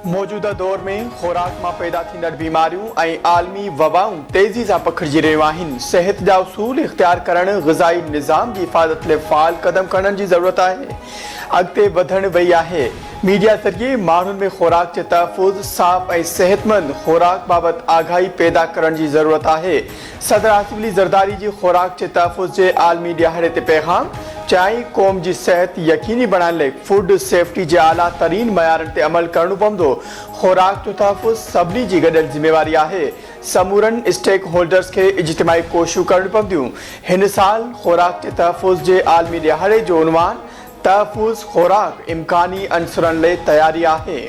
मौजूदा दौर में खुराक में पैदा थींदड़ बीमारियों ऐं आलमी वबाऊं तेज़ी सां पखिड़िजी रहियूं आहिनि। सिहत जा उसूल इख्तियार करण, ग़िज़ाई निज़ाम जी हिफ़ाज़त लाइ फ़ाल क़दम खणण जी ज़रूरत आहे। अॻिते वधण वई आहे। मीडिया ज़रिए माण्हुनि में खुराक जे तहफ़्फ़ुज़, साफ़ ऐं सेहतमंद खुराक बाबति आगाही पैदा करण जी ज़रूरत आहे। सदर आसिफ अली ज़रदारी जी खुराक जे तहफ़्फ़ुज़ जे आलमी ॾियारे ते पैगाम चाई क़ौम जी सेहत यकीनी बणाइण लाइ फूड सेफ्टी जे आला तरीन मयारनि ते अमल करणो पवंदो। खुराक जो तहफ़्फ़ुज़ सभिनी जी गॾियल ज़िम्मेवारी आहे। समूरनि स्टेक होल्डर्स खे इज्तिमाही कोशिशूं करणियूं पवंदियूं। हिन साल खुराक जे तहफ़्फ़ुज़ जे आलमी ॾियारे जो उनवान तहफ़्फ़ुज़ खुराक इम्कानी अंसरनि लाइ तयारी आहे।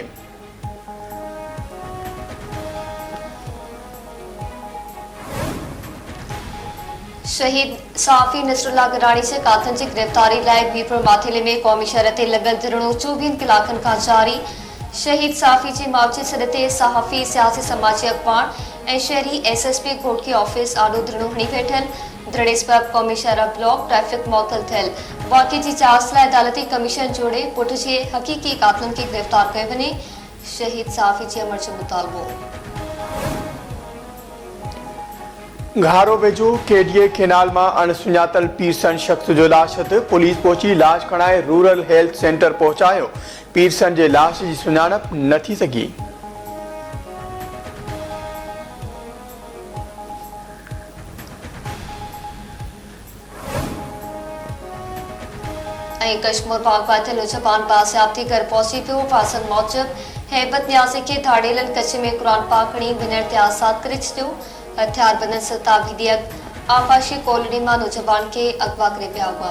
शहीद साफ़ी नसरुल्लाह गराणी से कातन की गिरफ्तारी लाइ बीपुर माथेले में क़ौमी शहर ते लॻल धरणो 24 कलाकनि खां जारी। शहीद साफ़ी जे मावजे सॾ ते सहाफ़ी, सियासी समाजी अख़बार ऐं शहरी SSP घोटकी ऑफिस आॾो धरणो हणी वेठनि। धरणे सबबि क़ौमी शहर ब्लॉक ट्रैफिक मुअत्तल थियल। वाक़े जी जांच लाइ अदालती कमीशन जोड़े पुट जे हक़ीक़ी कातिलनि खे गिरफ़्तार कयो वञे। शहीद साफ़ी जे अमर जो मुतालबो। घारो वेझो केडीए केनाल में अणसुञातल पीरसन शख्स जो लाश हथ पुलिस पहुची लाश खणाए रूरल हेल्थ सेंटर पहुचायो। पीरसन जे लाश जी सुञाणप न थी सघी। कश्मीर पाक बातिल जबान बासियाब थी घर पहुची पियो। फासन मौजब हैबत न्याज़ी के धाड़ेलन कच्छ में कुरान पाक खणी विनर ते आज़ाद करे छॾियो। हथियार बंदन 27 आफाशी कॉलोनी मां नौजवान के अगवा करे विया हुआ।